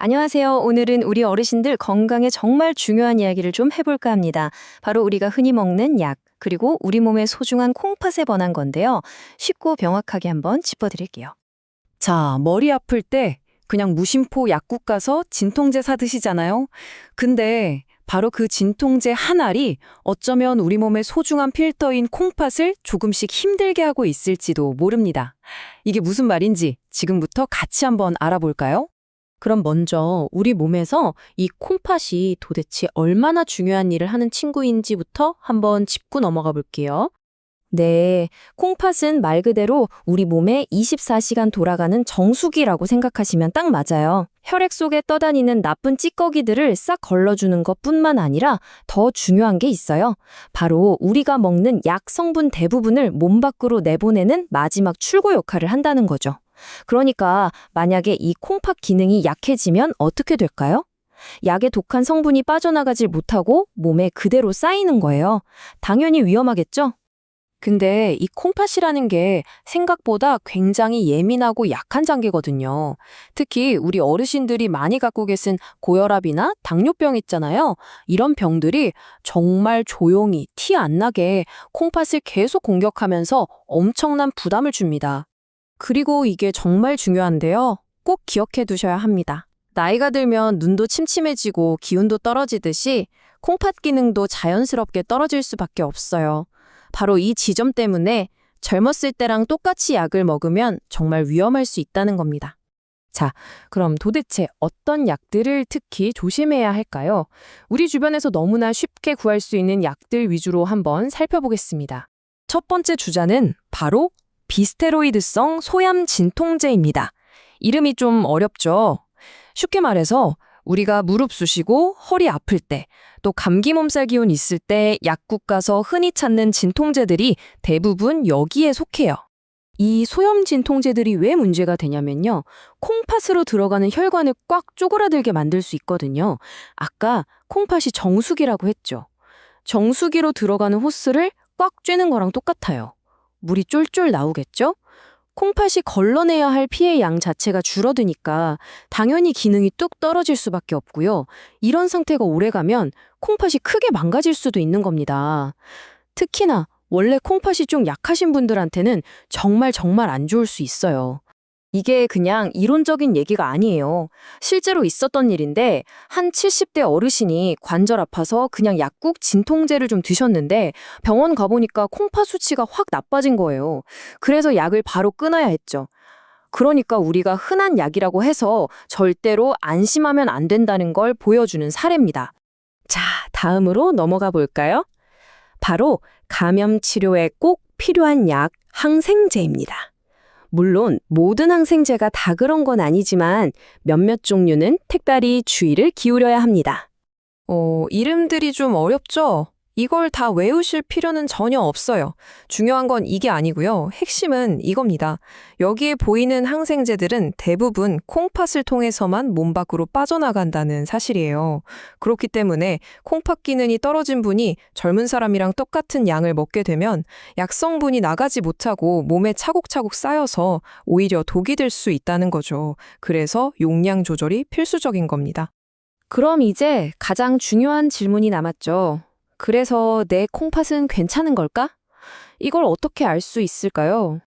안녕하세요. 오늘은 우리 어르신들 건강에 정말 중요한 이야기를 좀 해볼까 합니다. 바로 우리가 흔히 먹는 약, 그리고 우리 몸의 소중한 콩팥에 관한 건데요. 쉽고 명확하게 한번 짚어드릴게요. 자, 머리 아플 때 그냥 무심코 약국 가서 진통제 사드시잖아요. 근데 바로 그 진통제 한 알이 어쩌면 우리 몸의 소중한 필터인 콩팥을 조금씩 힘들게 하고 있을지도 모릅니다. 이게 무슨 말인지 지금부터 같이 한번 알아볼까요? 그럼 먼저 우리 몸에서 이 콩팥이 도대체 얼마나 중요한 일을 하는 친구인지부터 한번 짚고 넘어가 볼게요. 네, 콩팥은 말 그대로 우리 몸에 24시간 돌아가는 정수기라고 생각하시면 딱 맞아요. 혈액 속에 떠다니는 나쁜 찌꺼기들을 싹 걸러주는 것뿐만 아니라 더 중요한 게 있어요. 바로 우리가 먹는 약 성분 대부분을 몸 밖으로 내보내는 마지막 출구 역할을 한다는 거죠. 그러니까 만약에 이 콩팥 기능이 약해지면 어떻게 될까요? 약의 독한 성분이 빠져나가질 못하고 몸에 그대로 쌓이는 거예요. 당연히 위험하겠죠? 근데 이 콩팥이라는 게 생각보다 굉장히 예민하고 약한 장기거든요. 특히 우리 어르신들이 많이 갖고 계신 고혈압이나 당뇨병 있잖아요. 이런 병들이 정말 조용히 티 안 나게 콩팥을 계속 공격하면서 엄청난 부담을 줍니다. 그리고 이게 정말 중요한데요. 꼭 기억해 두셔야 합니다. 나이가 들면 눈도 침침해지고 기운도 떨어지듯이 콩팥 기능도 자연스럽게 떨어질 수밖에 없어요. 바로 이 지점 때문에 젊었을 때랑 똑같이 약을 먹으면 정말 위험할 수 있다는 겁니다. 자, 그럼 도대체 어떤 약들을 특히 조심해야 할까요? 우리 주변에서 너무나 쉽게 구할 수 있는 약들 위주로 한번 살펴보겠습니다. 첫 번째 주자는 바로 비스테로이드성 소염 진통제입니다. 이름이 좀 어렵죠? 쉽게 말해서 우리가 무릎 쑤시고 허리 아플 때, 또 감기 몸살 기운 있을 때 약국 가서 흔히 찾는 진통제들이 대부분 여기에 속해요. 이 소염 진통제들이 왜 문제가 되냐면요. 콩팥으로 들어가는 혈관을 꽉 쪼그라들게 만들 수 있거든요. 아까 콩팥이 정수기라고 했죠. 정수기로 들어가는 호스를 꽉 쬐는 거랑 똑같아요. 물이 쫄쫄 나오겠죠? 콩팥이 걸러내야 할 피의 양 자체가 줄어드니까 당연히 기능이 뚝 떨어질 수밖에 없고요. 이런 상태가 오래가면 콩팥이 크게 망가질 수도 있는 겁니다. 특히나 원래 콩팥이 좀 약하신 분들한테는 정말 안 좋을 수 있어요. 이게 그냥 이론적인 얘기가 아니에요. 실제로 있었던 일인데 한 70대 어르신이 관절 아파서 그냥 약국 진통제를 좀 드셨는데 병원 가보니까 콩팥 수치가 확 나빠진 거예요. 그래서 약을 바로 끊어야 했죠. 그러니까 우리가 흔한 약이라고 해서 절대로 안심하면 안 된다는 걸 보여주는 사례입니다. 자, 다음으로 넘어가 볼까요? 바로 감염 치료에 꼭 필요한 약 항생제입니다. 물론 모든 항생제가 다 그런 건 아니지만 몇몇 종류는 특별히 주의를 기울여야 합니다. 이름들이 좀 어렵죠? 이걸 다 외우실 필요는 전혀 없어요. 중요한 건 이게 아니고요. 핵심은 이겁니다. 여기에 보이는 항생제들은 대부분 콩팥을 통해서만 몸 밖으로 빠져나간다는 사실이에요. 그렇기 때문에 콩팥 기능이 떨어진 분이 젊은 사람이랑 똑같은 양을 먹게 되면 약성분이 나가지 못하고 몸에 차곡차곡 쌓여서 오히려 독이 될 수 있다는 거죠. 그래서 용량 조절이 필수적인 겁니다. 그럼 이제 가장 중요한 질문이 남았죠. 그래서 내 콩팥은 괜찮은 걸까? 이걸 어떻게 알 수 있을까요?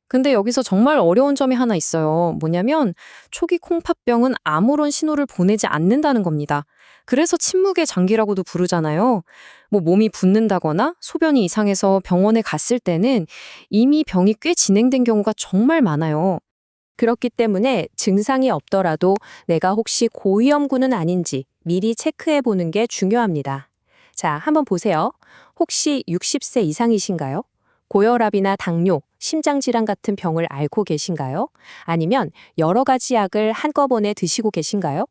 근데 여기서 정말 어려운 점이 하나 있어요. 뭐냐면 초기 콩팥병은 아무런 신호를 보내지 않는다는 겁니다. 그래서 침묵의 장기라고도 부르잖아요. 몸이 붓는다거나 소변이 이상해서 병원에 갔을 때는 이미 병이 꽤 진행된 경우가 정말 많아요. 그렇기 때문에 증상이 없더라도 내가 혹시 고위험군은 아닌지 미리 체크해 보는 게 중요합니다. 자, 한번 보세요. 혹시 60세 이상이신가요? 고혈압이나 당뇨, 심장질환 같은 병을 앓고 계신가요? 아니면 여러 가지 약을 한꺼번에 드시고 계신가요?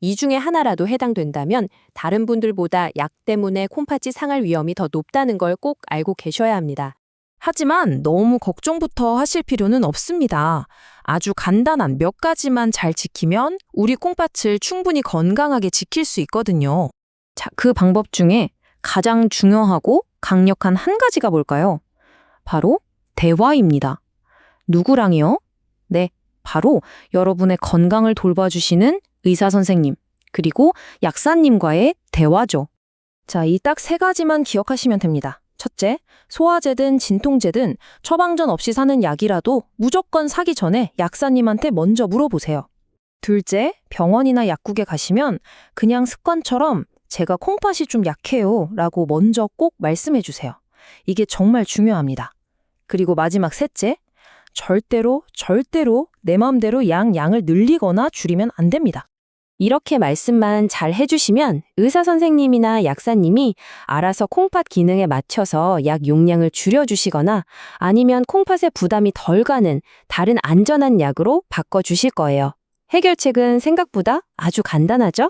이 중에 하나라도 해당된다면 다른 분들보다 약 때문에 콩팥이 상할 위험이 더 높다는 걸 꼭 알고 계셔야 합니다. 하지만 너무 걱정부터 하실 필요는 없습니다. 아주 간단한 몇 가지만 잘 지키면 우리 콩팥을 충분히 건강하게 지킬 수 있거든요. 자, 그 방법 중에 가장 중요하고 강력한 한 가지가 뭘까요? 바로 대화입니다. 누구랑이요? 네, 바로 여러분의 건강을 돌봐주시는 의사 선생님, 그리고 약사님과의 대화죠. 자, 이 딱 세 가지만 기억하시면 됩니다. 첫째, 소화제든 진통제든 처방전 없이 사는 약이라도 무조건 사기 전에 약사님한테 먼저 물어보세요. 둘째, 병원이나 약국에 가시면 그냥 습관처럼 제가 콩팥이 좀 약해요 라고 먼저 꼭 말씀해 주세요. 이게 정말 중요합니다. 그리고 마지막 셋째, 절대로 내 마음대로 양을 늘리거나 줄이면 안 됩니다. 이렇게 말씀만 잘 해주시면 의사 선생님이나 약사님이 알아서 콩팥 기능에 맞춰서 약 용량을 줄여주시거나 아니면 콩팥의 부담이 덜 가는 다른 안전한 약으로 바꿔주실 거예요. 해결책은 생각보다 아주 간단하죠?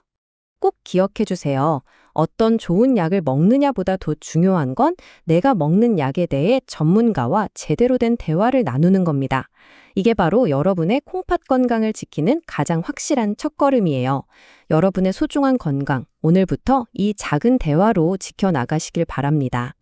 꼭 기억해주세요. 어떤 좋은 약을 먹느냐보다 더 중요한 건 내가 먹는 약에 대해 전문가와 제대로 된 대화를 나누는 겁니다. 이게 바로 여러분의 콩팥 건강을 지키는 가장 확실한 첫걸음이에요. 여러분의 소중한 건강, 오늘부터 이 작은 대화로 지켜나가시길 바랍니다.